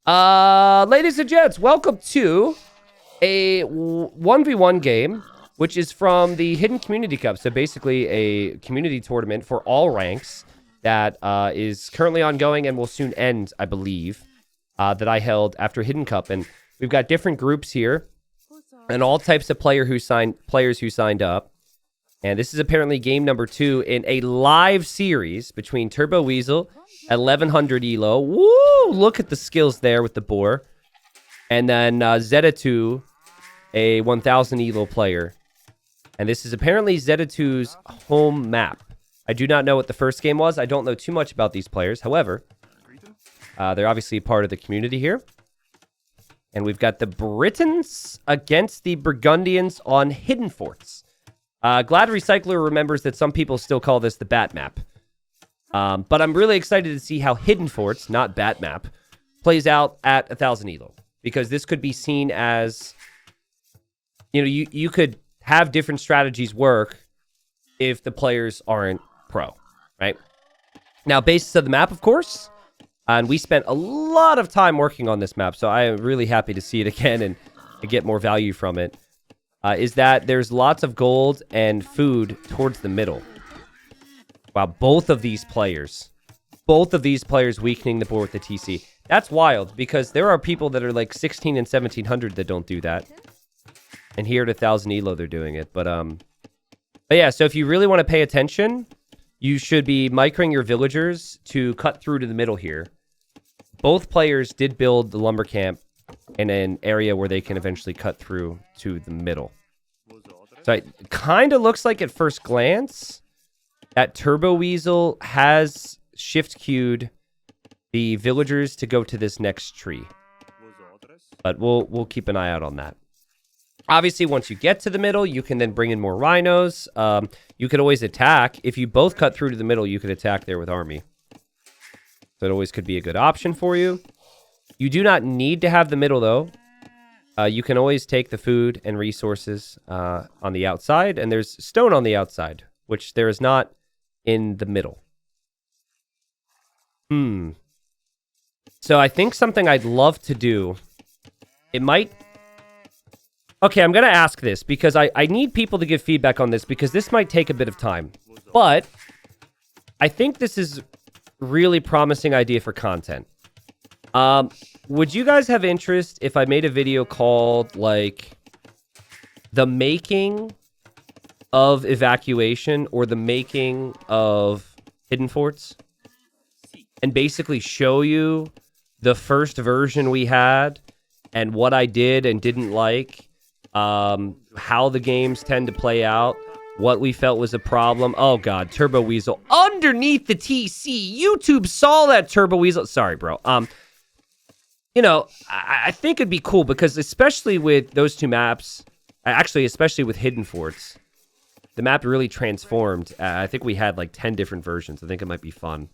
Ladies and gents, welcome to a 1v1 game, which is from the Hidden Community Cup. So basically a community tournament for all ranks that is currently ongoing and will soon end, I believe, that I held after Hidden Cup. And we've got different groups here and all types of players who signed up. And this is apparently game number 2 in a live series between Turbo Weasel at 1100 elo. Woo! Look at the skills there with the boar. And then Zeta2, a 1000 elo player. And this is apparently Zeta2's home map. I do not know what the first game was. I don't know too much about these players. However, they're obviously part of the community here. And we've got the Britons against the Burgundians on Hidden Forts. Glad Recycler remembers that some people still call this the Bat Map. But I'm really excited to see how Hidden Forts, not Bat Map, plays out at 1000 elo. Because this could be seen as, you know, you could have different strategies work if the players aren't pro, right? Now, basis of the map, of course, and we spent a lot of time working on this map, so I am really happy to see it again and get more value from it, is that there's lots of gold and food towards the middle. Wow, both of these players weakening the board with the TC. That's wild, because there are people that are like 16 and 1700 that don't do that. And here at 1000 elo, they're doing it. But yeah, so if you really want to pay attention, you should be microing your villagers to cut through to the middle here. Both players did build the lumber camp in an area where they can eventually cut through to the middle. So it kind of looks like at first glance that Turbo Weasel has shift queued the villagers to go to this next tree. But we'll keep an eye out on that. Obviously, once you get to the middle, you can then bring in more rhinos. You could always attack. If you both cut through to the middle, you could attack there with army. So it always could be a good option for you. You do not need to have the middle, though. You can always take the food and resources on the outside. And there's stone on the outside, which there is not in the middle. So I think something I'd love to do, it might... Okay, I'm going to ask this because I need people to give feedback on this because this might take a bit of time. But I think this is really promising idea for content. Would you guys have interest if I made a video called, like, the making of evacuation or the making of Hidden Forts? And basically show you the first version we had and what I did and didn't like, how the games tend to play out, what we felt was a problem. Oh god, Turbo Weasel underneath the TC. YouTube saw that Turbo Weasel. Sorry, bro. You know, I think it'd be cool because especially with those two maps, actually especially with Hidden Forts, the map really transformed. I think we had like 10 different versions. I think it might be fun.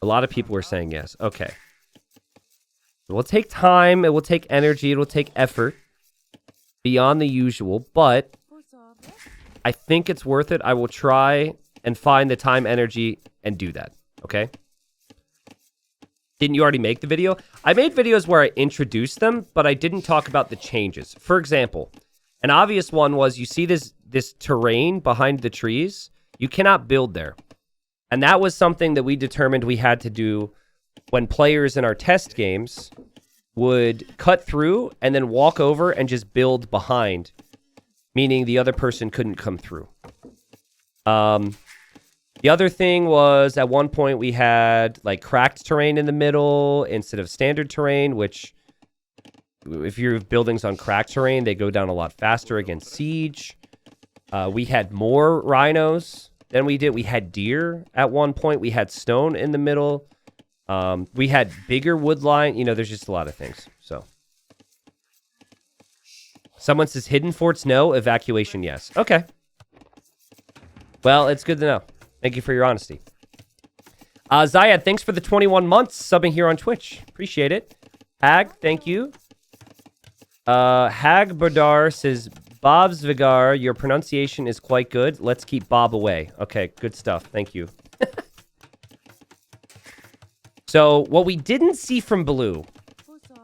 A lot of people were saying yes. Okay. It will take time. It will take energy. It will take effort beyond the usual, but I think it's worth it. I will try and find the time, energy, and do that. Okay? Didn't you already make the video? I made videos where I introduced them, but I didn't talk about the changes. For example, an obvious one was you see this terrain behind the trees. You cannot build there. And that was something that we determined we had to do when players in our test games would cut through and then walk over and just build behind, meaning the other person couldn't come through. The other thing was at one point we had like cracked terrain in the middle instead of standard terrain, which if your buildings on cracked terrain, they go down a lot faster against siege. We had more rhinos than we did. We had deer at one point. We had stone in the middle. We had bigger wood line. You know, there's just a lot of things. So, someone says Hidden Forts no, evacuation yes. Okay. Well, it's good to know. Thank you for your honesty. Zayad, thanks for the 21 months subbing here on Twitch. Appreciate it. Hag, thank you. Hag Badar says, Bob Zvigar, your pronunciation is quite good. Let's keep Bob away. Okay, good stuff. Thank you. So what we didn't see from blue,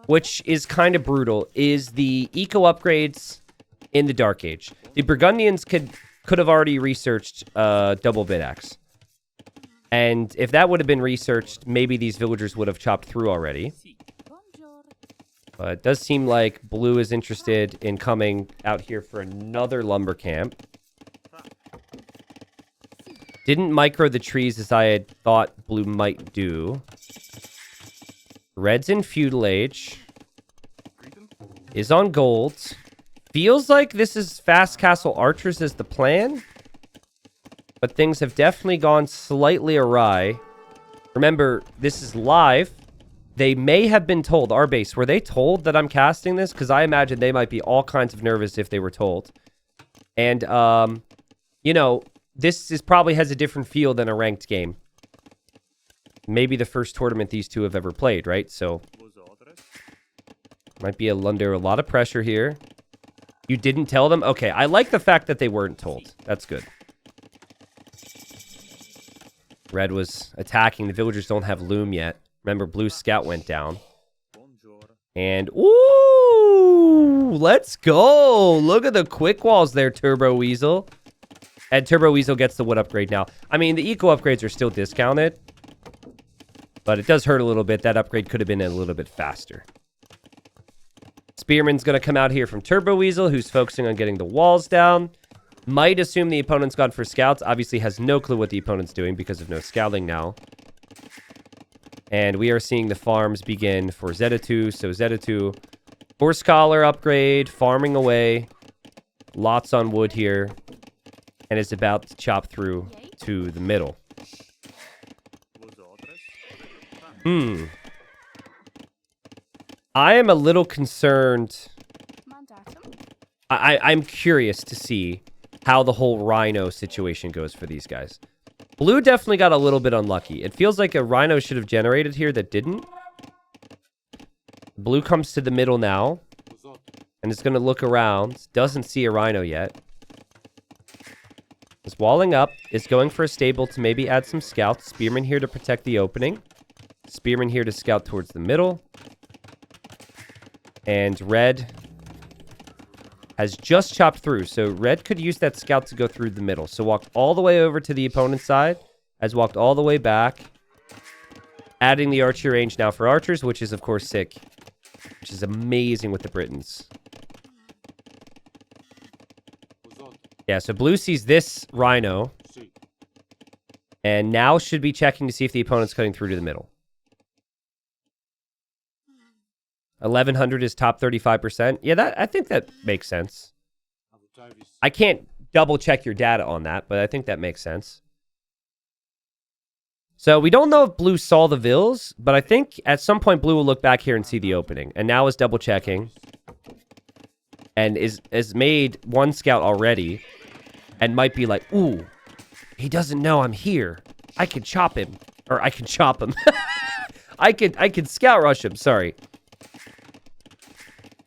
which is kind of brutal, is the eco upgrades in the Dark Age. The Burgundians could have already researched double bit axe. And if that would have been researched, maybe these villagers would have chopped through already. But it does seem like blue is interested in coming out here for another lumber camp. Didn't micro the trees as I had thought blue might do. Red's in Feudal Age. Is on gold. Feels like this is Fast Castle Archers as the plan. But things have definitely gone slightly awry. Remember, this is live. They may have been told, our base, were they told that I'm casting this? Because I imagine they might be all kinds of nervous if they were told. And, you know, this probably has a different feel than a ranked game. Maybe the first tournament these two have ever played, right? So, might be under a lot of pressure here. You didn't tell them? Okay, I like the fact that they weren't told. That's good. Red was attacking. The villagers don't have loom yet. Remember, blue scout went down. And, ooh, let's go. Look at the quick walls there, Turbo Weasel. And Turbo Weasel gets the wood upgrade now. I mean, the eco upgrades are still discounted. But it does hurt a little bit. That upgrade could have been a little bit faster. Spearman's going to come out here from Turbo Weasel, who's focusing on getting the walls down. Might assume the opponent's gone for scouts. Obviously has no clue what the opponent's doing because of no scouting now. And we are seeing the farms begin for Zeta2. So Zeta2, Horse Collar upgrade, farming away. Lots on wood here. And is about to chop through to the middle. I am a little concerned. I'm curious to see how the whole rhino situation goes for these guys. Blue definitely got a little bit unlucky. It feels like a rhino should have generated here that didn't. Blue comes to the middle now. And is going to look around. Doesn't see a rhino yet. Is walling up. Is going for a stable to maybe add some scouts. Spearman here to protect the opening. Spearman here to scout towards the middle. And red has just chopped through. So red could use that scout to go through the middle. So walked all the way over to the opponent's side. Has walked all the way back. Adding the archer range now for archers, which is, of course, sick. Which is amazing with the Britons. Yeah, so blue sees this rhino. And now should be checking to see if the opponent's cutting through to the middle. 1100 is top 35%. Yeah, I think that makes sense. I can't double check your data on that, but I think that makes sense. So we don't know if blue saw the vills, but I think at some point blue will look back here and see the opening. And now is double checking. And is made one scout already. And might be like, ooh, he doesn't know I'm here. I can chop him. Or I can chop him. I could scout rush him, sorry.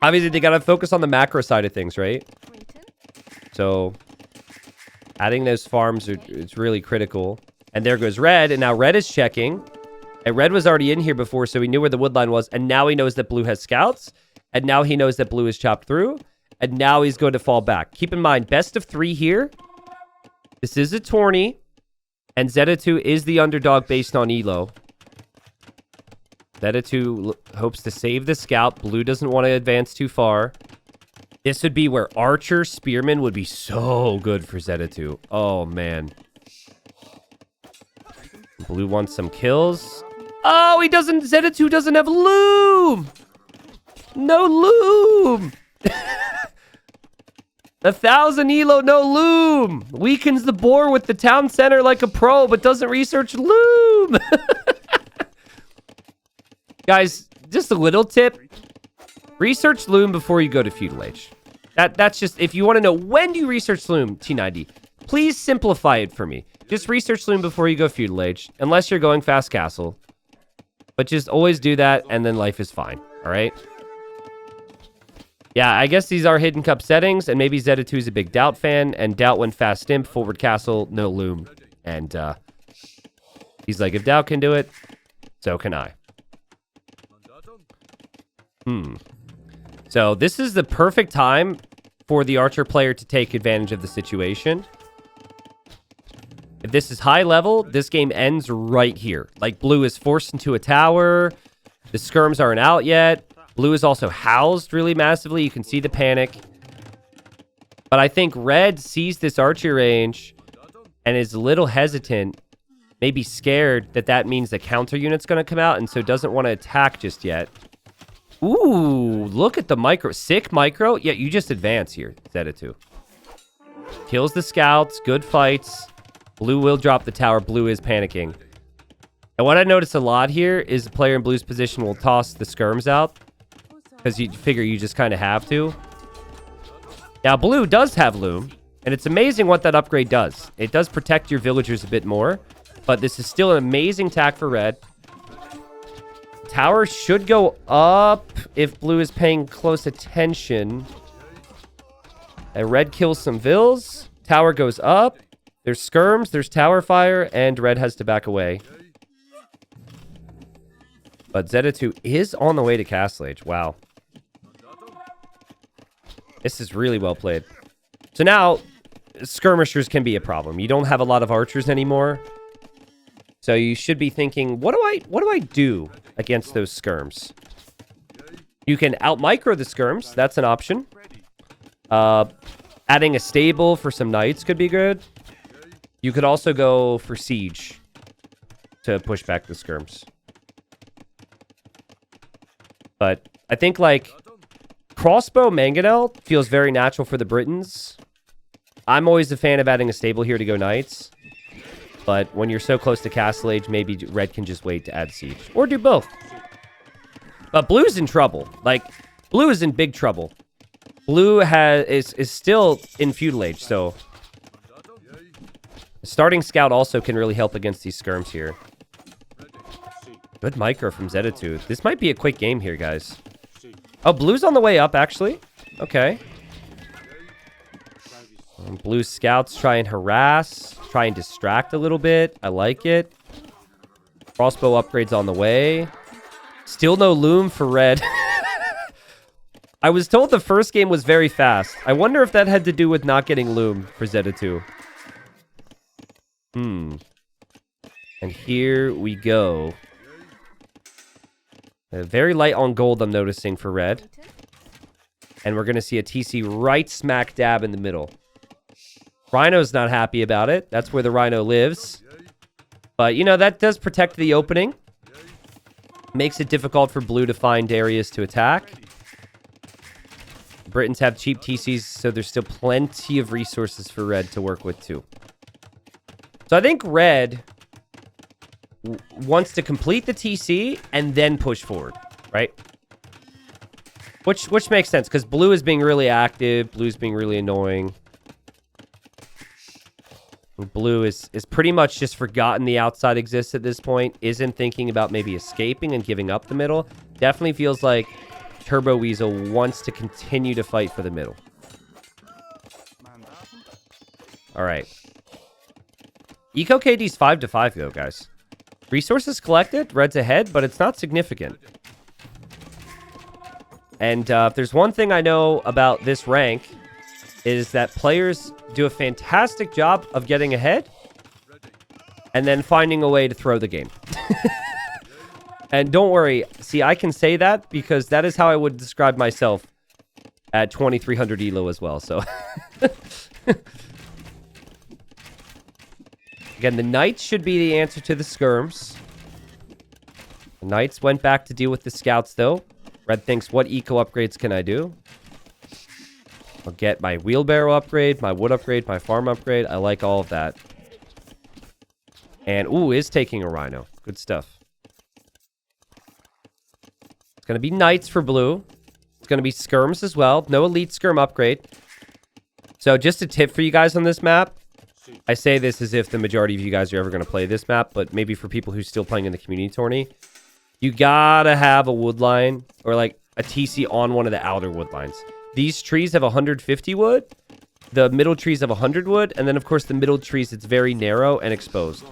Obviously, they gotta focus on the macro side of things, right? So, adding those farms is really critical. And there goes red, and now red is checking. And red was already in here before, so he knew where the wood line was. And now he knows that blue has scouts. And now he knows that blue is chopped through. And now he's going to fall back. Keep in mind, best of 3 here. This is a tourney. And Zeta2 is the underdog based on elo. Zeta2 hopes to save the scout. Blue doesn't want to advance too far. This would be where Archer, Spearman would be so good for Zeta2. Oh, man. Blue wants some kills. Oh, he doesn't. Zeta2 doesn't have loom. No loom. 1,000 elo, no loom. Weakens the boar with the town center like a pro, but doesn't research loom. Guys, just a little tip. Research loom before you go to Feudal Age. That's just, if you want to know when do you research loom, T90, please simplify it for me. Just research loom before you go Feudal Age, unless you're going Fast Castle. But just always do that, and then life is fine, all right? Yeah, I guess these are Hidden Cup settings, and maybe Zeta2 is a big Doubt fan, and Doubt went Fast Imp, forward castle, no loom. And he's like, if Doubt can do it, So can I. So this is the perfect time for the archer player to take advantage of the situation. If this is high level, this game ends right here. Like, blue is forced into a tower. The skirms aren't out yet. Blue is also housed really massively. You can see the panic. But I think red sees this archer range and is a little hesitant, maybe scared that that means the counter unit's going to come out, and so doesn't want to attack just yet. Ooh, look at the micro. Sick micro. Yeah, you just advance here. Zeta2. Kills the scouts. Good fights. Blue will drop the tower. Blue is panicking. And what I notice a lot here is the player in blue's position will toss the skirms out, because you figure you just kind of have to. Now, blue does have loom, and it's amazing what that upgrade does. It does protect your villagers a bit more, but this is still an amazing tack for red. Tower should go up if blue is paying close attention. And red kills some vills. Tower goes up. There's skirms, there's tower fire, and red has to back away. But Zeta2 is on the way to Castle Age. Wow. This is really well played. So now, skirmishers can be a problem. You don't have a lot of archers anymore. So you should be thinking, what do I do against those skirms? You can out-micro the skirms. That's an option. Adding a stable for some knights could be good. You could also go for siege to push back the skirms. But I think, like, crossbow mangonel feels very natural for the Britons. I'm always a fan of adding a stable here to go knights. But when you're so close to Castle Age, maybe red can just wait to add siege. Or do both. But blue's in trouble. Like, blue is in big trouble. Blue is still in Feudal Age, so... starting scout also can really help against these skirms here. Good micro from Zeta2. This might be a quick game here, guys. Oh, blue's on the way up, actually. Okay. Blue scouts try and harass. Try and distract a little bit. I like it. Crossbow upgrades on the way. Still no loom for red. I was told the first game was very fast. I wonder if that had to do with not getting loom for Zeta2. And here we go. Very light on gold, I'm noticing, for red. And we're going to see a TC right smack dab in the middle. Rhino's not happy about it. That's where the Rhino lives. But, you know, that does protect the opening. Makes it difficult for blue to find areas to attack. Britons have cheap TCs, so there's still plenty of resources for red to work with, too. So I think red wants to complete the TC and then push forward, right? Which makes sense, because blue is being really active. Blue's being really annoying. Blue is pretty much just forgotten the outside exists at this point. Isn't thinking about maybe escaping and giving up the middle. Definitely feels like Turbo Weasel wants to continue to fight for the middle. All right. Eco KD's 5-5 though, guys. Resources collected, red's ahead, but it's not significant. And if there's one thing I know about this rank, is that players do a fantastic job of getting ahead and then finding a way to throw the game. And don't worry, see, I can say that because that is how I would describe myself at 2300 elo as well, so... Again, the knights should be the answer to the skirms. The knights went back to deal with the scouts, though. Red thinks, what eco upgrades can I do? I'll get my wheelbarrow upgrade, my wood upgrade, my farm upgrade. I like all of that. And, ooh, is taking a rhino. Good stuff. It's going to be knights for blue. It's going to be skirms as well. No elite skirm upgrade. So just a tip for you guys on this map. I say this as if the majority of you guys are ever going to play this map, but maybe for people who's still playing in the community tourney, you gotta have a wood line or like a TC on one of the outer wood lines. These trees have 150 wood. The middle trees have 100 wood. And then, of course, the middle trees, it's very narrow and exposed.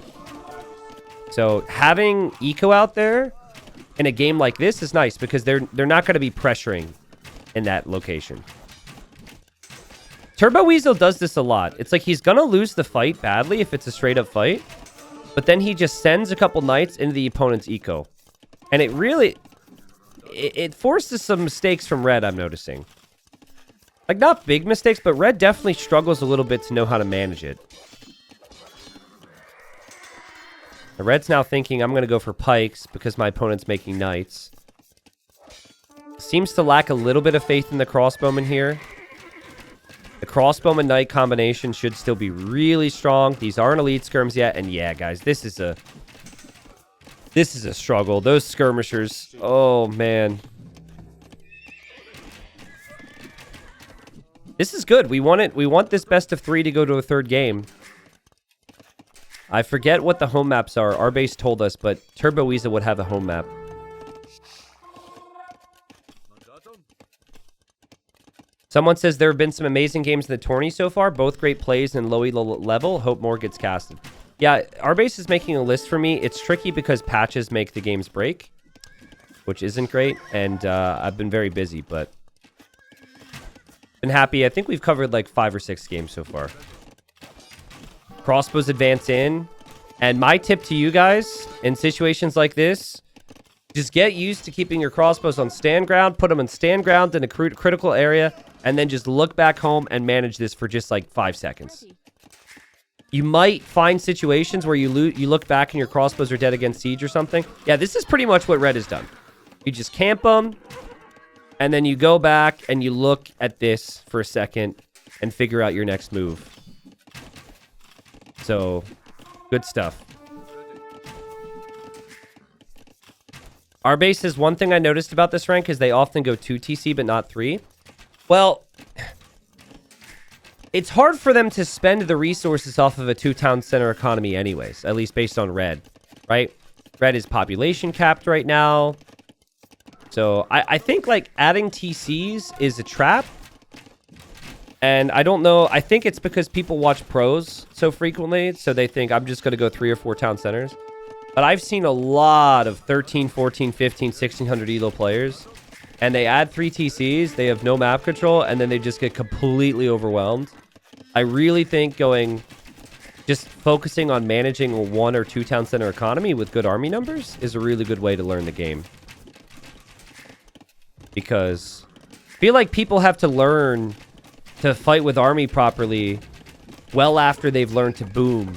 So having eco out there in a game like this is nice because they're not going to be pressuring in that location. Turbo Weasel does this a lot. It's like he's going to lose the fight badly if it's a straight up fight, but then he just sends a couple knights into the opponent's eco. And it really, it forces some mistakes from Red, I'm noticing. Like, not big mistakes, but Red definitely struggles a little bit to know how to manage it. The Red's now thinking, I'm going to go for pikes because my opponent's making knights. Seems to lack a little bit of faith in the crossbowman here. The crossbowman knight combination should still be really strong. These aren't elite skirms yet. And yeah, guys, this is a struggle. Those skirmishers. Oh, man. This is good. We want it. We want this best of 3 to go to a third game. I forget what the home maps are. Our base told us, but Turbo Weasel would have a home map. Someone says there have been some amazing games in the tourney so far. Both great plays and low elo level. Hope more gets casted. Yeah, our base is making a list for me. It's tricky because patches make the games break, which isn't great. And I've been very busy, but been happy. I think we've covered like 5 or 6 games so far. Crossbows advance in. And my tip to you guys in situations like this, just get used to keeping your crossbows on stand ground. Put them on stand ground in a critical area. And then just look back home and manage this for just like 5 seconds. You might find situations where you look back and your crossbows are dead against siege or something. Yeah, this is pretty much what Red has done. You just camp them. And then you go back and you look at this for a second and figure out your next move. So, good stuff. Our base is one thing I noticed about this rank is they often go 2 TC but not 3. Well, it's hard for them to spend the resources off of a 2-town center economy anyways, at least based on Red, right? Red is population capped right now. So I think like adding TCs is a trap. And I don't know. I think it's because people watch pros so frequently. So they think I'm just going to go 3 or 4 town centers. But I've seen a lot of 13, 14, 15, 1600 elo players. And they add 3 TCs. They have no map control. And then they just get completely overwhelmed. I really think just focusing on managing a 1 or 2 town center economy with good army numbers is a really good way to learn the game. Because I feel like people have to learn to fight with army properly well after they've learned to boom.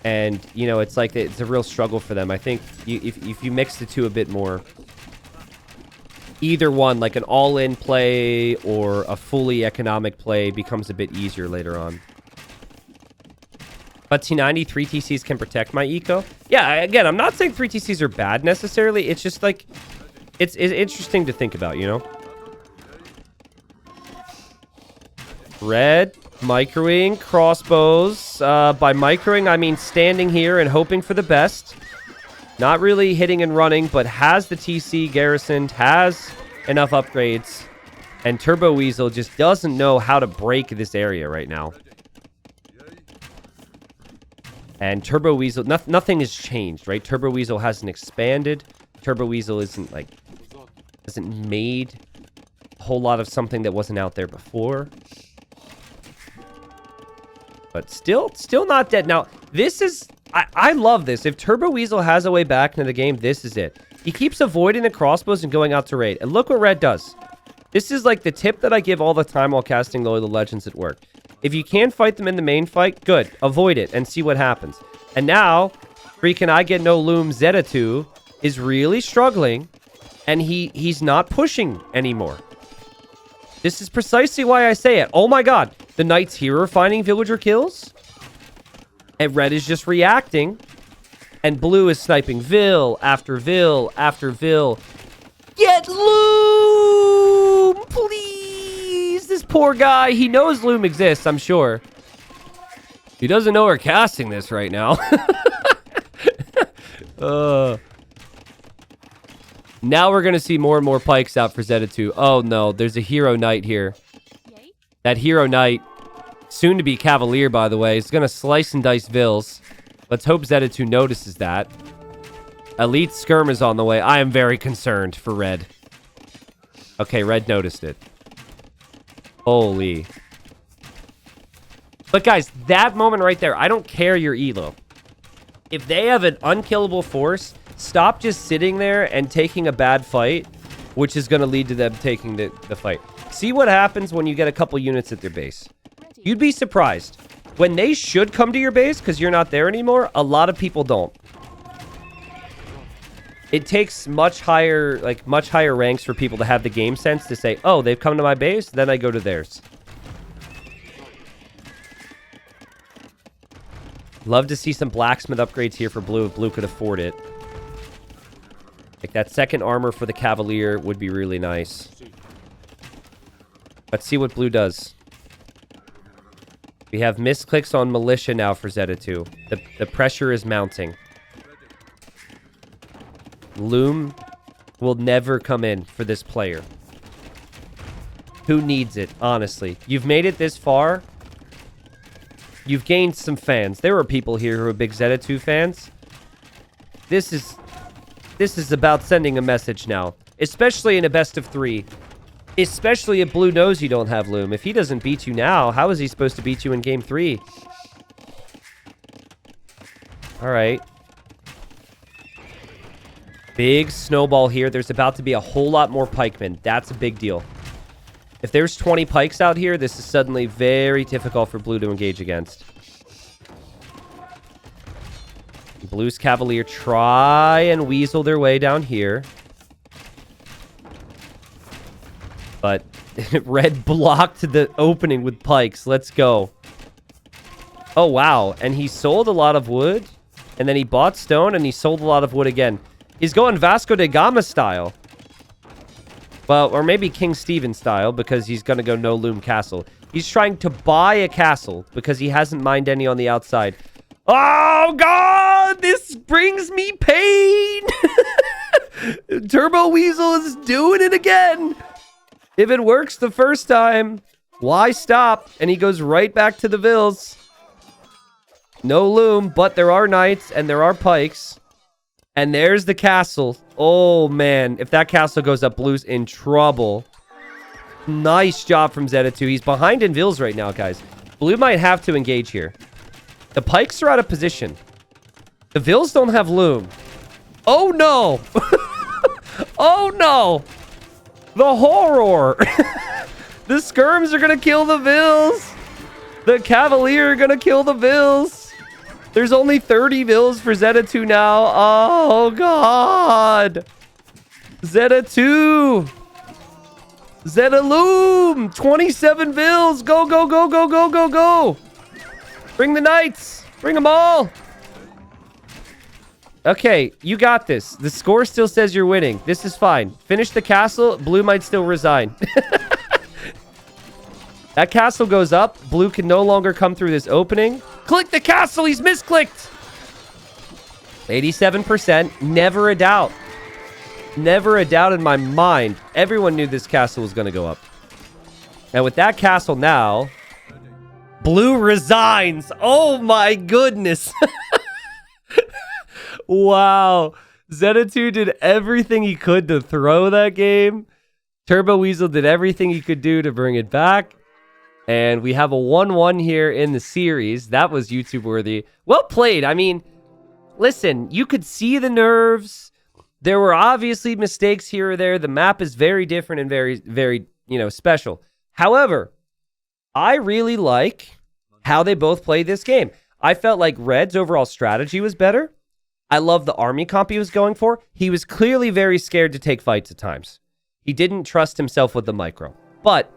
And, you know, it's like it's a real struggle for them. I think if you mix the two a bit more, either one, like an all-in play or a fully economic play, becomes a bit easier later on. But T90, 3 TCs can protect my eco. Yeah, again, I'm not saying 3 TCs are bad necessarily. It's just like, it's interesting to think about, you know? Red, microing, crossbows. By microing, I mean standing here and hoping for the best. Not really hitting and running, but has the TC garrisoned, has enough upgrades. And Turbo Weasel just doesn't know how to break this area right now. And Turbo Weasel, nothing has changed, right? Turbo Weasel hasn't expanded. Turbo Weasel hasn't made a whole lot of something that wasn't out there before. But still not dead. Now, this is... I love this. If Turbo Weasel has a way back into the game, this is it. He keeps avoiding the crossbows and going out to raid. And look what Red does. This is like the tip that I give all the time while casting Loyal Legends at work. If you can fight them in the main fight, good. Avoid it and see what happens. And now, freaking I Get No Loom Zeta 2 is really struggling. And he's not pushing anymore. This is precisely why I say it. Oh my god. The knights here are finding villager kills. And Red is just reacting. And Blue is sniping Vil after Vil after Vil. Get Loom! Please! This poor guy. He knows Loom exists, I'm sure. He doesn't know we're casting this right now. Now we're going to see more and more pikes out for Zeta 2. Oh no, there's a hero knight here. That hero knight, soon to be Cavalier by the way, is going to slice and dice Vils. Let's hope Zeta2 notices that. Elite skirm is on the way. I am very concerned for red. Okay, red noticed it. Holy. But guys, that moment right there, I don't care your elo. If they have an unkillable force, stop just sitting there and taking a bad fight, which is going to lead to them taking the fight. See what happens when you get a couple units at their base. You'd be surprised. When they should come to your base because you're not there anymore, a lot of people don't. It takes much higher ranks for people to have the game sense to say, oh, they've come to my base, then I go to theirs. Love to see some blacksmith upgrades here for blue if blue could afford it. Like that second armor for the Cavalier would be really nice. Let's see what blue does. We have misclicks on militia now for Zeta2. The pressure is mounting. Loom will never come in for this player. Who needs it, honestly? You've made it this far. You've gained some fans. There are people here who are big Zeta2 fans. This is about sending a message now. Especially in a best of 3. Especially if blue knows you don't have Loom. If he doesn't beat you now, how is he supposed to beat you in game 3? Alright. Big snowball here. There's about to be a whole lot more pikemen. That's a big deal. If there's 20 pikes out here, this is suddenly very difficult for blue to engage against. Blue's Cavalier try and weasel their way down here. But red blocked the opening with pikes. Let's go. Oh, wow. And he sold a lot of wood. And then he bought stone and he sold a lot of wood again. He's going Vasco da Gama style. Well, or maybe King Stephen style, because he's going to go no loom castle. He's trying to buy a castle because he hasn't mined any on the outside. Oh, God! This brings me pain! Turbo Weasel is doing it again! If it works the first time, why stop? And he goes right back to the vills. No loom, but there are knights and there are pikes. And there's the castle. Oh, man. If that castle goes up, blue's in trouble. Nice job from Zeta2. He's behind in vills right now, guys. Blue might have to engage here. The pikes are out of position. The vills don't have loom. Oh, no. Oh, no. The horror. The skirms are going to kill the vills. The Cavalier are going to kill the vills. There's only 30 vills for Zeta2 now. Oh, God. Zeta2. Zeta Loom. 27 vills. Go, go, go, go, go, go, go. Bring the knights. Bring them all. Okay, you got this. The score still says you're winning. This is fine. Finish the castle. Blue might still resign. That castle goes up. Blue can no longer come through this opening. Click the castle. He's misclicked. 87%. Never a doubt. Never a doubt in my mind. Everyone knew this castle was going to go up. And with that castle now, blue resigns. Oh my goodness. Wow. Zeta2 did everything he could to throw that game. Turbo Weasel did everything he could do to bring it back. And we have a 1-1 here in the series. That was YouTube worthy. Well played. I mean, listen, you could see the nerves. There were obviously mistakes here or there. The map is very different and very, very, special. However, I really like how they both played this game. I felt like Red's overall strategy was better. I love the army comp he was going for. He was clearly very scared to take fights at times. He didn't trust himself with the micro. But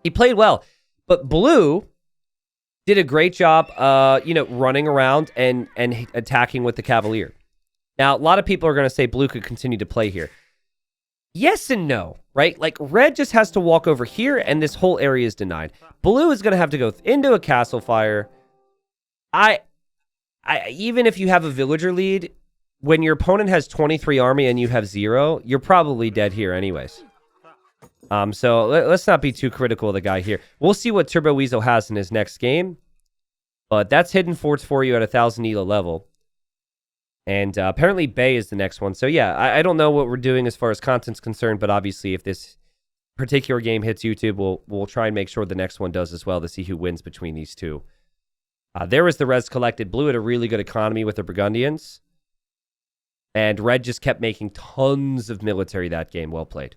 he played well. But Blue did a great job, running around and attacking with the Cavalier. Now, a lot of people are going to say Blue could continue to play here. Yes and no, right? Like, Red just has to walk over here, and this whole area is denied. Blue is going to have to go into a castle fire. Even if you have a villager lead, when your opponent has 23 army and you have 0, you're probably dead here anyways. So let's not be too critical of the guy here. We'll see what Turbo Weasel has in his next game. But that's Hidden Forts for you at 1,000 ELA level. And apparently Bay is the next one. So yeah, I don't know what we're doing as far as content's concerned, but obviously if this particular game hits YouTube, we'll try and make sure the next one does as well to see who wins between these two. There was the res collected. Blue had a really good economy with the Burgundians. And red just kept making tons of military that game. Well played.